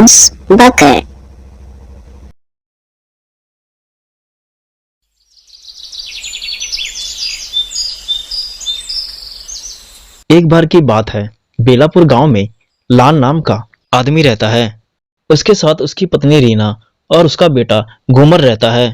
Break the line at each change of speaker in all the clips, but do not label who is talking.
हंस बकर।
एक बार की बात है, बेलापुर गांव में लाल नाम का आदमी रहता है। उसके साथ उसकी पत्नी रीना और उसका बेटा घूमर रहता है।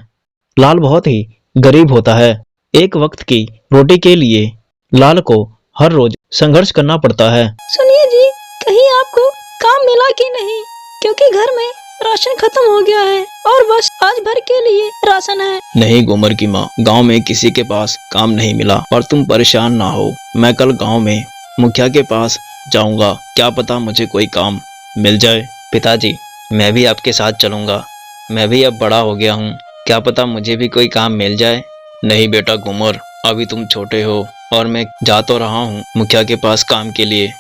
लाल बहुत ही गरीब होता है। एक वक्त की रोटी के लिए लाल को हर रोज संघर्ष करना पड़ता है।
सुनिए जी, कहीं आपको काम मिला कि नहीं? क्योंकि घर में राशन खत्म हो गया है और बस आज भर के लिए राशन है।
नहीं घूमर की माँ, गांव में किसी के पास काम नहीं मिला और तुम परेशान ना हो। मैं कल गांव में मुखिया के पास जाऊंगा, क्या पता मुझे कोई काम मिल जाए। पिताजी, मैं भी आपके साथ चलूंगा। मैं भी अब बड़ा हो गया हूँ, क्या पता मुझे भी कोई काम मिल जाए। नहीं बेटा घूमर, अभी तुम छोटे हो और मैं जा तो रहा हूँ मुखिया के पास काम के लिए।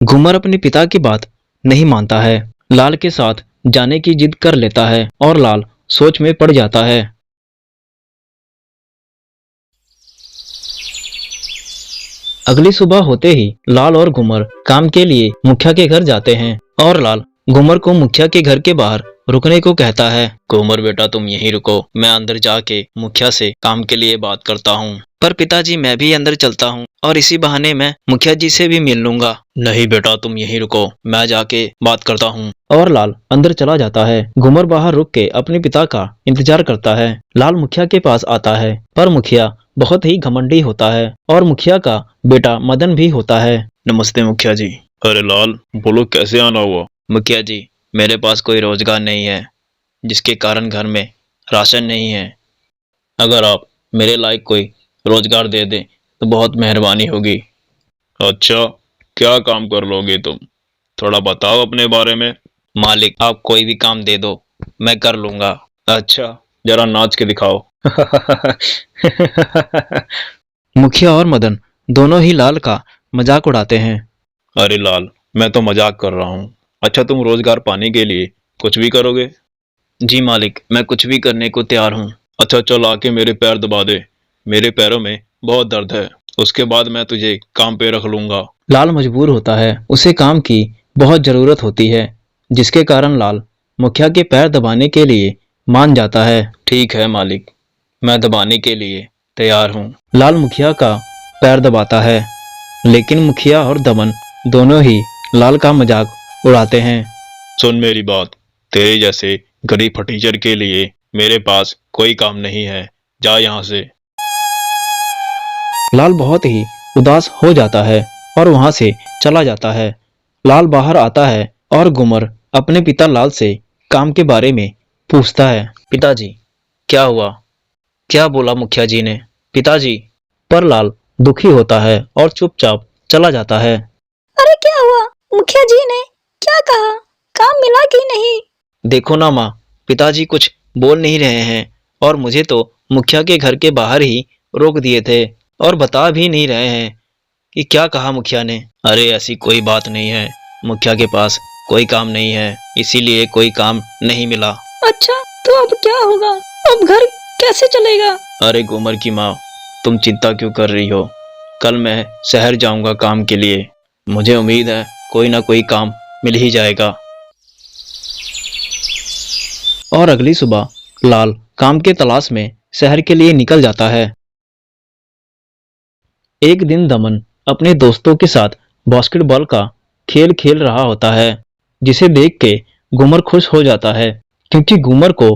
घूमर अपने पिता की बात नहीं मानता है, लाल के साथ जाने की जिद कर लेता है और लाल सोच में पड़ जाता है। अगली सुबह होते ही लाल और घूमर काम के लिए मुखिया के घर जाते हैं और लाल घूमर को मुखिया के घर के बाहर रुकने को कहता है। घूमर बेटा तुम यहीं रुको, मैं अंदर जाके मुखिया से काम के लिए बात करता हूँ। पर पिताजी मैं भी अंदर चलता हूँ और इसी बहाने मैं मुखिया जी से भी मिल लूंगा। नहीं बेटा तुम यहीं रुको, मैं जाके बात करता हूँ। और लाल अंदर चला जाता है। घूमर बाहर रुक के अपने पिता का इंतजार करता है। लाल मुखिया के पास आता है, पर मुखिया बहुत ही घमंडी होता है और मुखिया का बेटा मदन भी होता है। नमस्ते मुखिया जी।
अरे लाल, बोलो कैसे आना हुआ?
मुखिया जी, मेरे पास कोई रोजगार नहीं है, जिसके कारण घर में राशन नहीं है। अगर आप मेरे लायक कोई रोजगार दे दें तो बहुत मेहरबानी होगी।
अच्छा, क्या काम कर लोगे तुम? थोड़ा बताओ अपने बारे में।
मालिक, आप कोई भी काम दे दो, मैं कर लूंगा।
अच्छा, जरा नाच के दिखाओ।
मुखिया और मदन दोनों ही लाल का मजाक उड़ाते हैं।
अरे लाल, मैं तो मजाक कर रहा हूँ। अच्छा, तुम रोजगार पाने के लिए कुछ भी करोगे?
जी मालिक, मैं कुछ भी करने को तैयार हूँ।
अच्छा चल, आके मेरे पैर दबा दे, मेरे पैरों में बहुत दर्द है। उसके बाद मैं तुझे काम पे रख लूंगा।
लाल मजबूर होता है, उसे काम की बहुत जरूरत होती है, जिसके कारण लाल मुखिया के पैर दबाने के लिए मान जाता है। ठीक है मालिक, मैं दबाने के लिए तैयार हूँ। लाल मुखिया का पैर दबाता है, लेकिन मुखिया और दमन दोनों ही लाल का मजाक उड़ाते हैं।
सुन मेरी बात, तेरे जैसे गरीब फटीचर के लिए मेरे पास कोई काम नहीं है, जा यहाँ से।
लाल बहुत ही उदास हो जाता है और वहां से चला जाता है। लाल बाहर आता है और घूमर अपने पिता लाल से काम के बारे में पूछता है। पिताजी, क्या हुआ? क्या बोला मुखिया जी ने? पिताजी। पर लाल दुखी होता है और चुपचाप चला जाता है।
अरे क्या हुआ? मुखिया जी ने क्या कहा? काम मिला कि नहीं?
देखो ना माँ, पिताजी कुछ बोल नहीं रहे हैं और मुझे तो मुखिया के घर के बाहर ही रोक दिए थे और बता भी नहीं रहे हैं कि क्या कहा मुखिया ने। अरे ऐसी कोई बात नहीं है, मुखिया के पास कोई काम नहीं है, इसीलिए कोई काम नहीं मिला।
अच्छा, तो अब क्या होगा? अब घर कैसे चलेगा?
अरे घूमर की माँ, तुम चिंता क्यों कर रही हो? कल मैं शहर जाऊंगा काम के लिए, मुझे उम्मीद है कोई ना कोई काम मिल ही जाएगा। और अगली सुबह लाल काम के तलाश में शहर के लिए निकल जाता है। एक दिन दमन अपने दोस्तों के साथ बास्केटबॉल का खेल खेल रहा होता है, जिसे देख के घूमर खुश हो जाता है, क्योंकि घूमर को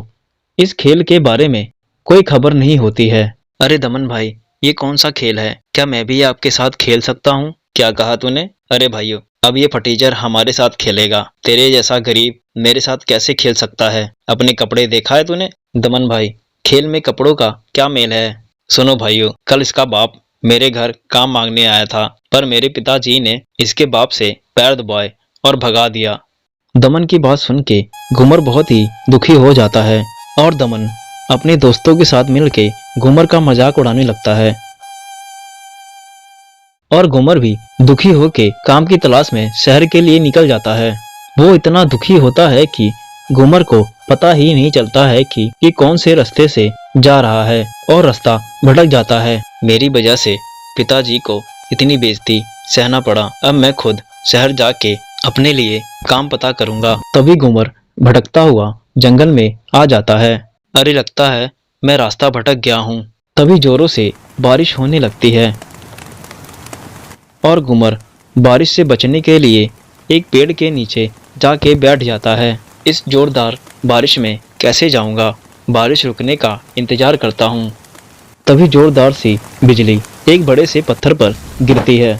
इस खेल के बारे में कोई खबर नहीं होती है। अरे दमन भाई, ये कौन सा खेल है? क्या मैं भी आपके साथ खेल सकता हूँ? क्या कहा तूने? अरे भाइयों, अब ये फटीचर हमारे साथ खेलेगा, तेरे जैसा गरीब मेरे साथ कैसे खेल सकता है? अपने कपड़े देखा है तूने? दमन भाई, खेल में कपड़ों का क्या मेल है? सुनो भाइयों, कल इसका बाप मेरे घर काम मांगने आया था, पर मेरे पिताजी ने इसके बाप से पैर दबाए और भगा दिया। दमन की बात सुन के घूमर बहुत ही दुखी हो जाता है और दमन अपने दोस्तों के साथ मिलके घूमर का मजाक उड़ाने लगता है। और घूमर भी दुखी होके काम की तलाश में शहर के लिए निकल जाता है। वो इतना दुखी होता है कि घूमर को पता ही नहीं चलता है कि कौन से रास्ते से जा रहा है और रास्ता भटक जाता है। मेरी वजह से पिताजी को इतनी बेइज्जती सहना पड़ा, अब मैं खुद शहर जाके अपने लिए काम पता करूंगा। तभी घूमर भटकता हुआ जंगल में आ जाता है। अरे लगता है मैं रास्ता भटक गया हूँ। तभी जोरों से बारिश होने लगती है और घूमर बारिश से बचने के लिए एक पेड़ के नीचे जाके बैठ जाता है। इस जोरदार बारिश में कैसे जाऊंगा, बारिश रुकने का इंतजार करता हूँ। तभी जोरदार सी बिजली एक बड़े से पत्थर पर गिरती है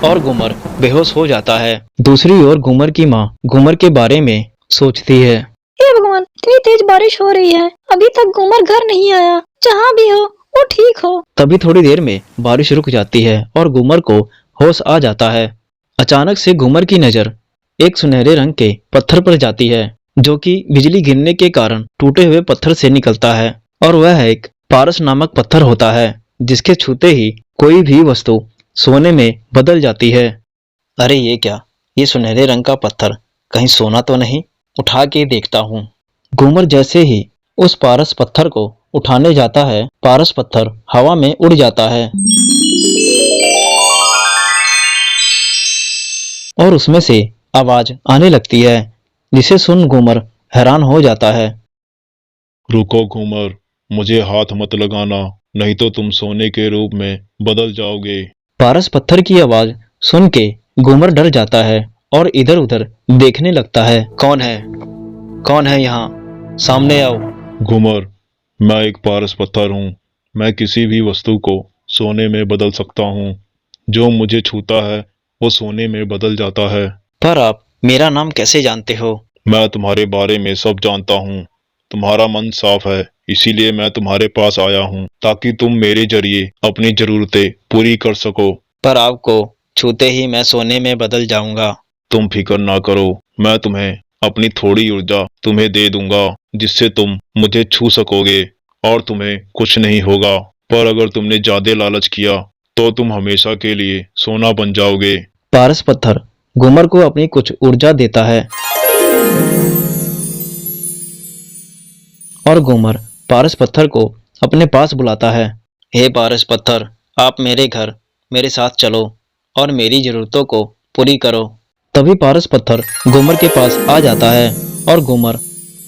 और घूमर बेहोश हो जाता है। दूसरी ओर घूमर की माँ घूमर के बारे में सोचती है।
हे भगवान, इतनी तेज बारिश हो रही है, अभी तक घूमर घर नहीं आया। जहाँ भी हो वो ठीक हो।
तभी थोड़ी देर में बारिश रुक जाती है और घूमर को होश आ जाता है। अचानक से घूमर की नजर एक सुनहरे रंग के पत्थर पर जाती है, जो कि बिजली गिरने के कारण टूटे हुए पत्थर से निकलता है। और वह एक पारस नामक पत्थर होता है, जिसके छूते ही कोई भी वस्तु सोने में बदल जाती है। अरे ये क्या, ये सुनहरे रंग का पत्थर कहीं सोना तो नहीं? उठा के देखता हूँ। घूमर जैसे ही उस पारस पत्थर को उठाने जाता है, पारस पत्थर हवा में उड़ जाता है और उसमें से आवाज आने लगती है, जिसे सुन घूमर हैरान हो जाता है।
रुको घूमर, मुझे हाथ मत लगाना, नहीं तो तुम सोने के रूप में बदल जाओगे।
पारस पत्थर की आवाज सुन के घूमर डर जाता है और इधर उधर देखने लगता है। कौन है, कौन है यहाँ? सामने आओ।
घूमर, मैं एक पारस पत्थर हूँ। मैं किसी भी वस्तु को सोने में बदल सकता हूँ। जो मुझे छूता है वो सोने में बदल जाता है।
पर आप मेरा नाम कैसे जानते हो?
मैं तुम्हारे बारे में सब जानता हूँ। तुम्हारा मन साफ है, इसीलिए मैं तुम्हारे पास आया हूँ, ताकि तुम मेरे जरिए अपनी जरूरतें पूरी कर सको।
पर आपको छूते ही मैं सोने में बदल जाऊंगा।
तुम फिक्र ना करो, मैं तुम्हें अपनी थोड़ी ऊर्जा तुम्हें दे दूंगा, जिससे तुम मुझे छू सकोगे और तुम्हें कुछ नहीं होगा। पर अगर तुमने ज्यादा लालच किया तो तुम हमेशा के लिए सोना बन जाओगे।
पारस पत्थर घूमर को अपनी कुछ ऊर्जा देता है और घूमर पारस पत्थर को अपने पास बुलाता है। हे पारस पत्थर, आप मेरे घर मेरे साथ चलो और मेरी जरूरतों को पूरी करो। तभी पारस पत्थर घूमर के पास आ जाता है और घूमर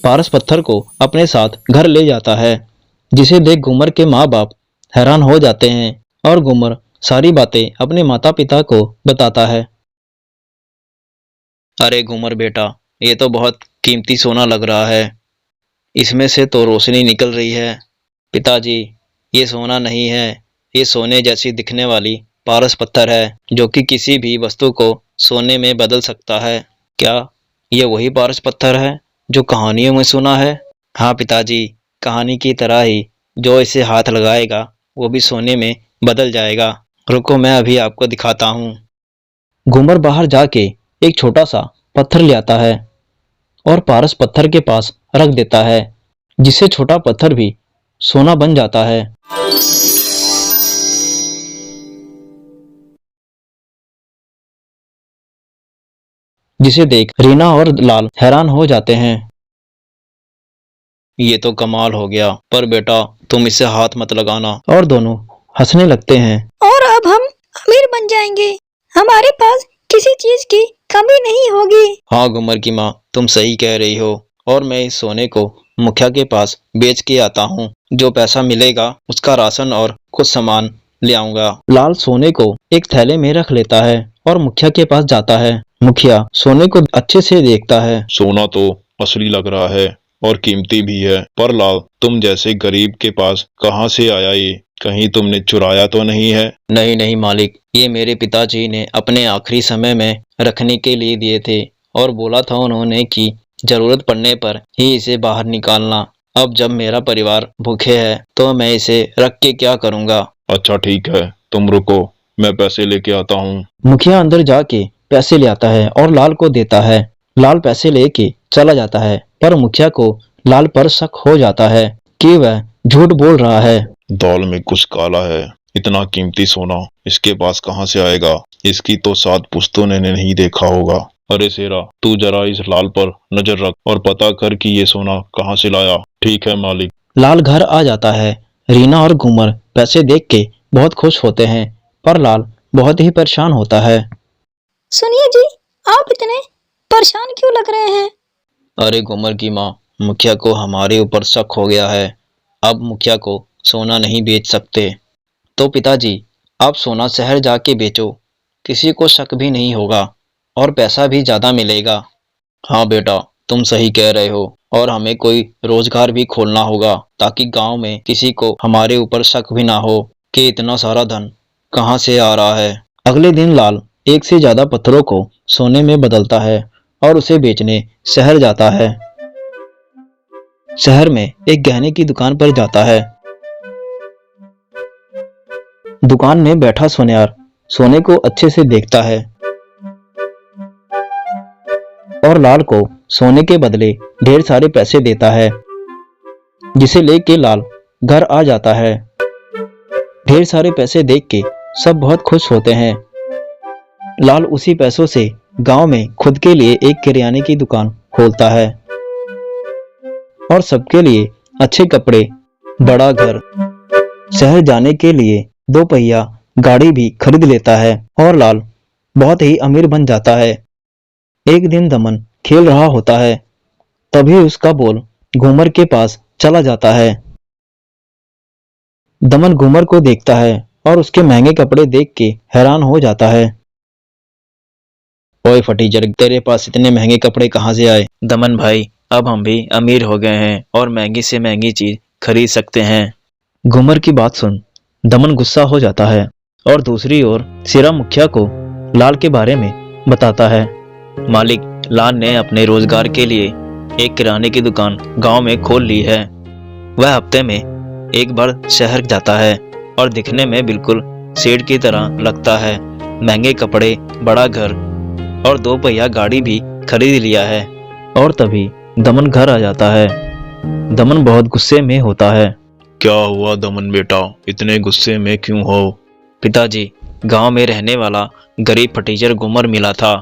पारस पत्थर को अपने साथ घर ले जाता है, जिसे देख घूमर के माँ बाप हैरान हो जाते हैं और घूमर सारी बातें अपने माता पिता को बताता है। अरे घूमर बेटा, ये तो बहुत कीमती सोना लग रहा है, इसमें से तो रोशनी निकल रही है। पिताजी, ये सोना नहीं है, ये सोने जैसी दिखने वाली पारस पत्थर है, जो कि किसी भी वस्तु को सोने में बदल सकता है। क्या ये वही पारस पत्थर है जो कहानियों में सुना है? हाँ पिताजी, कहानी की तरह ही जो इसे हाथ लगाएगा वो भी सोने में बदल जाएगा। रुको, मैं अभी आपको दिखाता हूँ। घूमर बाहर जाके एक छोटा सा पत्थर ले आता है और पारस पत्थर के पास रख देता है, जिससे छोटा पत्थर भी सोना बन जाता है। जिसे देख रीना और लाल हैरान हो जाते हैं। ये तो कमाल हो गया, पर बेटा तुम इसे हाथ मत लगाना। और दोनों हंसने लगते हैं।
और अब हम अमीर बन जाएंगे, हमारे पास किसी चीज की कमी नहीं होगी।
हाँ घूमर की माँ, तुम सही कह रही हो। और मैं इस सोने को मुखिया के पास बेच के आता हूँ, जो पैसा मिलेगा उसका राशन और कुछ सामान ले आऊंगा। लाल सोने को एक थैले में रख लेता है और मुखिया के पास जाता है। मुखिया सोने को अच्छे से देखता है।
सोना तो असली लग रहा है और कीमती भी है, पर लाल, तुम जैसे गरीब के पास कहाँ से आया ये? कहीं तुमने चुराया तो नहीं है?
नहीं नहीं मालिक, ये मेरे पिताजी ने अपने आखिरी समय में रखने के लिए दिए थे और बोला था उन्होंने कि जरूरत पड़ने पर ही इसे बाहर निकालना। अब जब मेरा परिवार भूखे है तो मैं इसे रख के क्या करूँगा।
अच्छा ठीक है, तुम रुको, मैं पैसे लेके आता हूँ।
मुखिया अंदर जाके पैसे ले आता है और लाल को देता है। लाल पैसे लेके चला जाता है, पर मुखिया को लाल पर शक हो जाता है कि वह झूठ बोल रहा है।
दाल में कुछ काला है, इतना कीमती सोना इसके पास कहाँ से आएगा? इसकी तो 7 पुश्तों ने नहीं देखा होगा। अरे शेरा, तू जरा इस लाल पर नजर रख और पता कर कि ये सोना कहाँ से लाया। ठीक है मालिक।
लाल घर आ जाता है। रीना और घूमर पैसे देख के बहुत खुश होते हैं, पर लाल बहुत ही परेशान होता है।
सुनिए जी, आप इतने परेशान क्यों लग रहे हैं?
अरे गुमर की माँ, मुखिया को हमारे ऊपर शक हो गया है। अब मुखिया को सोना नहीं बेच सकते। तो पिताजी, आप सोना शहर जाके बेचो, किसी को शक भी नहीं होगा और पैसा भी ज्यादा मिलेगा। हाँ बेटा, तुम सही कह रहे हो, और हमें कोई रोजगार भी खोलना होगा ताकि गांव में किसी को हमारे ऊपर शक भी ना हो कि इतना सारा धन कहाँ से आ रहा है। अगले दिन लाल एक से ज्यादा पत्थरों को सोने में बदलता है और उसे बेचने शहर जाता है। शहर में एक गहने की दुकान पर जाता है। दुकान में बैठा सुनियार सोने को अच्छे से देखता है और लाल को सोने के बदले ढेर सारे पैसे देता है, जिसे लेके लाल घर आ जाता है। ढेर सारे पैसे देख के सब बहुत खुश होते हैं। लाल उसी पैसों से गांव में खुद के लिए एक किराने की दुकान खोलता है और सबके लिए अच्छे कपड़े, बड़ा घर, शहर जाने के लिए 2 पहिया गाड़ी भी खरीद लेता है और लाल बहुत ही अमीर बन जाता है। एक दिन दमन खेल रहा होता है, तभी उसका बॉल घूमर के पास चला जाता है। दमन घूमर को देखता है और उसके महंगे कपड़े देख के हैरान हो जाता है। ओए फटीचर, तेरे पास इतने महंगे कपड़े कहाँ से आए? दमन भाई, अब हम भी अमीर हो गए हैं और महंगी से महंगी चीज खरीद सकते हैं। घूमर की बात सुन दमन गुस्सा हो जाता है और दूसरी ओर शेरा मुखिया को लाल के बारे में बताता है। मालिक, लाल ने अपने रोजगार के लिए एक किराने की दुकान गांव में खोल ली है। वह हफ्ते में एक बार शहर जाता है और दिखने में बिल्कुल सेठ की तरह लगता है। महंगे कपड़े, बड़ा घर और 2 पहिया गाड़ी भी खरीद लिया है। और तभी दमन घर आ जाता है। दमन बहुत गुस्से में होता है।
क्या हुआ दमन बेटा, इतने गुस्से में क्यों हो?
पिताजी, गांव में रहने वाला गरीब फटीचर गुमर मिला था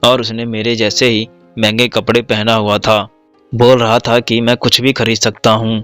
और उसने मेरे जैसे ही महंगे कपड़े पहना हुआ था। बोल रहा था कि मैं कुछ भी खरीद सकता हूँ,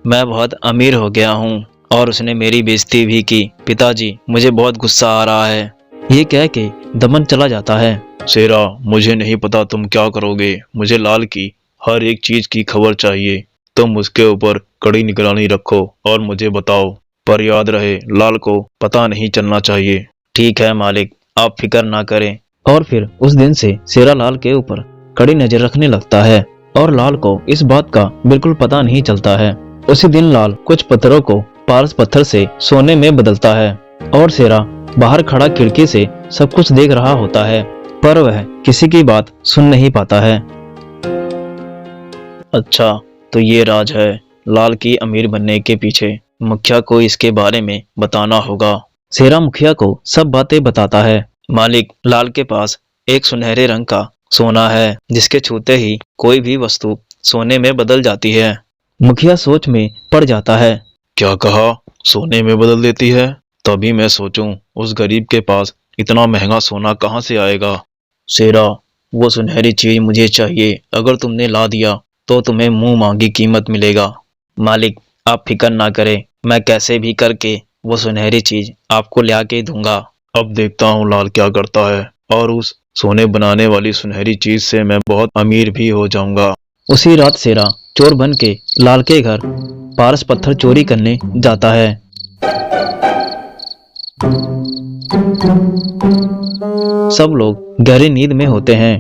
मैं बहुत अमीर हो गया हूँ, और उसने मेरी बेइज्जती भी की। पिताजी, मुझे बहुत गुस्सा आ रहा है। ये कह के दमन चला जाता है।
शेरा, मुझे नहीं पता तुम क्या करोगे। मुझे लाल की हर एक चीज की खबर चाहिए। तुम उसके ऊपर कड़ी निगरानी रखो और मुझे बताओ, पर याद रहे लाल को पता नहीं चलना चाहिए।
ठीक है मालिक, आप फिक्र ना करें। और फिर उस दिन से शेरा लाल के ऊपर कड़ी नजर रखने लगता है और लाल को इस बात का बिल्कुल पता नहीं चलता है। उसी दिन लाल कुछ पत्थरों को पारस पत्थर से सोने में बदलता है और शेरा बाहर खड़ा खिड़की से सब कुछ देख रहा होता है, पर वह किसी की बात सुन नहीं पाता है। अच्छा, तो ये राज है लाल की अमीर बनने के पीछे। मुखिया को इसके बारे में बताना होगा। शेरा मुखिया को सब बातें बताता है। मालिक, लाल के पास एक सुनहरे रंग का सोना है जिसके छूते ही कोई भी वस्तु सोने में बदल जाती है। मुखिया सोच में पड़ जाता है।
क्या कहा? सोने में बदल देती है? तभी मैं सोचूं उस गरीब के पास इतना महंगा सोना कहाँ से आएगा।
शेरा, वो सुनहरी चीज मुझे चाहिए। अगर तुमने ला दिया तो तुम्हें मुंह मांगी कीमत मिलेगा। मालिक, आप फिक्र ना करें, मैं कैसे भी करके वो सुनहरी चीज आपको ला के दूंगा।
अब देखता हूँ लाल क्या करता है, और उस सोने बनाने वाली सुनहरी चीज से मैं बहुत अमीर भी हो जाऊंगा।
उसी रात शेरा चोर बन के लाल के घर पारस पत्थर चोरी करने जाता है। सब लोग गहरी नींद में होते हैं।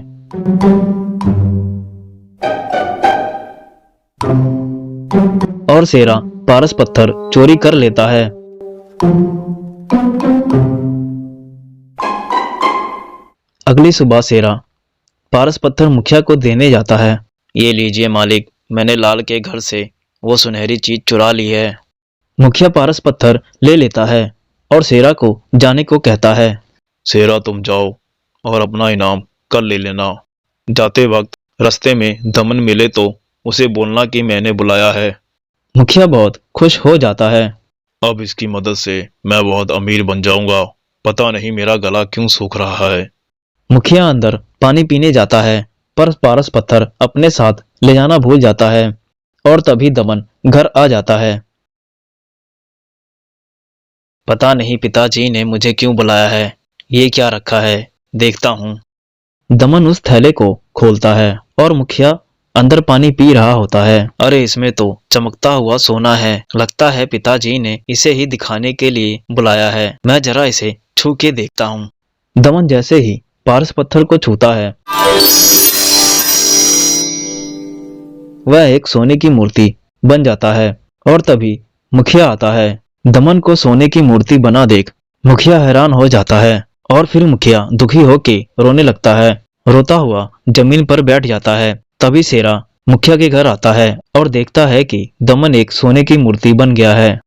और शेरा पारस पत्थर चोरी कर लेता है। अगली सुबह शेरा पारस पत्थर मुखिया को देने जाता है। ये लीजिए मालिक, मैंने लाल के घर से वो सुनहरी चीज चुरा ली है। मुखिया पारस पत्थर ले लेता है और शेरा को जाने को कहता है।
शेरा, तुम जाओ और अपना इनाम कल ले लेना। जाते वक्त रास्ते में दमन मिले तो उसे बोलना कि मैंने बुलाया है।
मुखिया बहुत खुश हो जाता है।
अब इसकी मदद से मैं बहुत अमीर बन जाऊंगा। पता नहीं मेरा गला क्यों सूख रहा है।
मुखिया अंदर पानी पीने जाता है, पर पारस पत्थर अपने साथ ले जाना भूल जाता है और तभी दमन घर आ जाता है। पता नहीं पिताजी ने मुझे क्यों बुलाया है। ये क्या रखा है, देखता हूँ। दमन उस थैले को खोलता है और मुखिया अंदर पानी पी रहा होता है। अरे इसमें तो चमकता हुआ सोना है, लगता है पिताजी ने इसे ही दिखाने के लिए बुलाया है। मैं जरा इसे छू के देखता हूँ। दमन जैसे ही पारस पत्थर को छूता है, वह एक सोने की मूर्ति बन जाता है और तभी मुखिया आता है। दमन को सोने की मूर्ति बना देख मुखिया हैरान हो जाता है और फिर मुखिया दुखी होके रोने लगता है। रोता हुआ जमीन पर बैठ जाता है। तभी शेरा मुखिया के घर आता है और देखता है कि दमन एक सोने की मूर्ति बन गया है।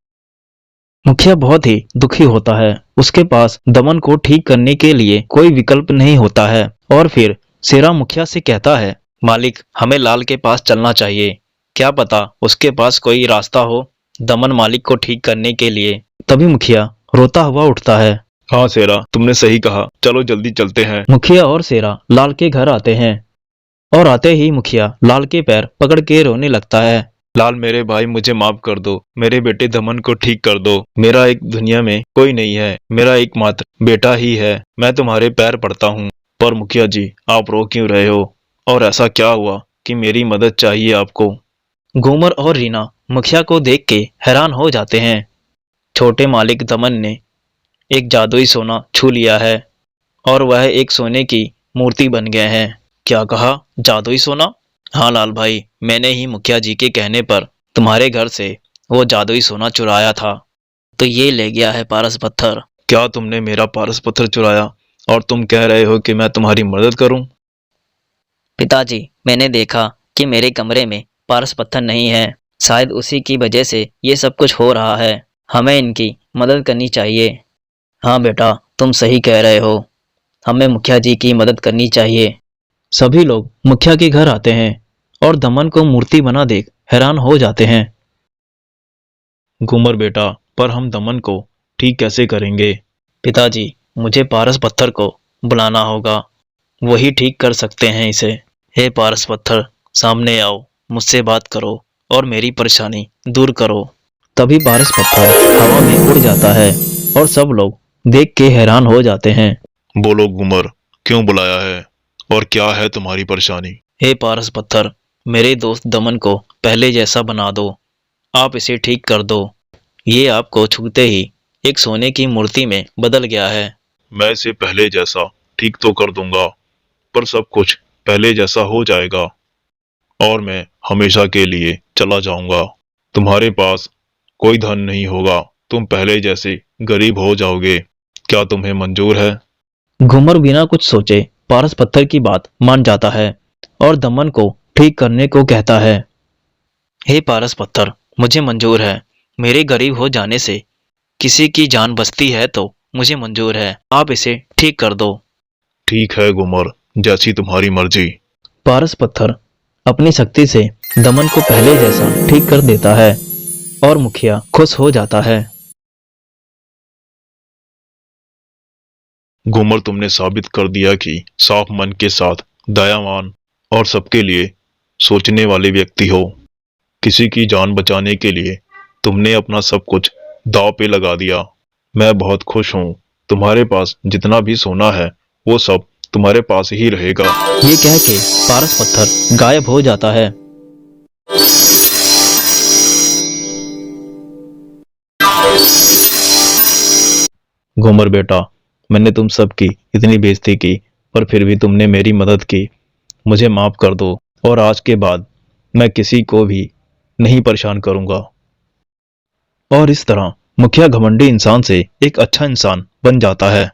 मुखिया बहुत ही दुखी होता है। उसके पास दमन को ठीक करने के लिए कोई विकल्प नहीं होता है और फिर शेरा मुखिया से कहता है, मालिक हमें लाल के पास चलना चाहिए, क्या पता उसके पास कोई रास्ता हो दमन मालिक को ठीक करने के लिए। तभी मुखिया रोता हुआ उठता है।
हाँ शेरा, तुमने सही कहा, चलो जल्दी चलते हैं।
मुखिया और शेरा लाल के घर आते हैं और आते ही मुखिया लाल के पैर पकड़ के रोने लगता है।
लाल मेरे भाई, मुझे माफ कर दो, मेरे बेटे दमन को ठीक कर दो। मेरा एक दुनिया में कोई नहीं है, मेरा एकमात्र बेटा ही है। मैं तुम्हारे पैर पड़ता हूँ। पर मुखिया जी, आप रो क्यों रहे हो? और ऐसा क्या हुआ कि मेरी मदद चाहिए आपको?
घूमर और रीना मुखिया को देख के हैरान हो जाते हैं। छोटे मालिक दमन ने एक जादुई सोना छू लिया है और वह एक सोने की मूर्ति बन गए हैं। क्या कहा? जादुई सोना? हाँ लाल भाई, मैंने ही मुखिया जी के कहने पर तुम्हारे घर से वो जादुई सोना चुराया था, तो ये ले गया है पारस पत्थर।
क्या तुमने मेरा पारस पत्थर चुराया और तुम कह रहे हो कि मैं तुम्हारी मदद करूं?
पिताजी, मैंने देखा कि मेरे कमरे में पारस पत्थर नहीं है, शायद उसी की वजह से ये सब कुछ हो रहा है। हमें इनकी मदद करनी चाहिए।
हाँ बेटा, तुम सही कह रहे हो, हमें मुखिया जी की मदद करनी चाहिए। सभी लोग मुखिया के घर आते हैं और दमन को मूर्ति बना देख हैरान हो जाते हैं।
घूमर बेटा, पर हम दमन को ठीक कैसे करेंगे?
पिताजी, मुझे पारस पत्थर को बुलाना होगा, वही ठीक कर सकते हैं इसे। हे पारस पत्थर, सामने आओ, मुझसे बात करो और मेरी परेशानी दूर करो। तभी पारस पत्थर हवा में उड़ जाता है और सब लोग देख के हैरान हो जाते हैं।
बोलो घूमर, क्यों बुलाया है और क्या है तुम्हारी परेशानी?
हे पारस पत्थर, मेरे दोस्त दमन को पहले जैसा बना दो, आप इसे ठीक कर दो। ये आपको छूते ही एक सोने की मूर्ति में बदल गया है।
मैं इसे पहले जैसा ठीक तो कर दूंगा, पर सब कुछ पहले जैसा हो जाएगा और मैं हमेशा के लिए चला जाऊंगा। तुम्हारे पास कोई धन नहीं होगा, तुम पहले जैसे गरीब हो जाओगे। क्या तुम्हें मंजूर है?
घूमर बिना कुछ सोचे पारस पत्थर की बात मान जाता है और दमन को ठीक करने को कहता है। हे पारस पत्थर, मुझे मंजूर है। मेरे गरीब हो जाने से किसी की जान बचती है तो मुझे मंजूर है, आप इसे ठीक कर दो।
ठीक है घूमर, जैसी तुम्हारी मर्जी।
पारस पत्थर अपनी शक्ति से दमन को पहले जैसा ठीक कर देता है और मुखिया खुश हो जाता है।
घूमर, तुमने साबित कर दिया कि साफ मन के साथ दयावान और सबके लिए सोचने वाले व्यक्ति हो। किसी की जान बचाने के लिए तुमने अपना सब कुछ दांव पे लगा दिया। मैं बहुत खुश हूँ। तुम्हारे पास जितना भी सोना है वो सब तुम्हारे पास ही रहेगा।
ये कह के पारस पत्थर गायब हो जाता है।
घूमर बेटा, मैंने तुम सबकी इतनी बेइज्जती की पर फिर भी तुमने मेरी मदद की। मुझे माफ कर दो और आज के बाद मैं किसी को भी नहीं परेशान करूंगा। और इस तरह मुखिया घमंडी इंसान से एक अच्छा इंसान बन जाता है।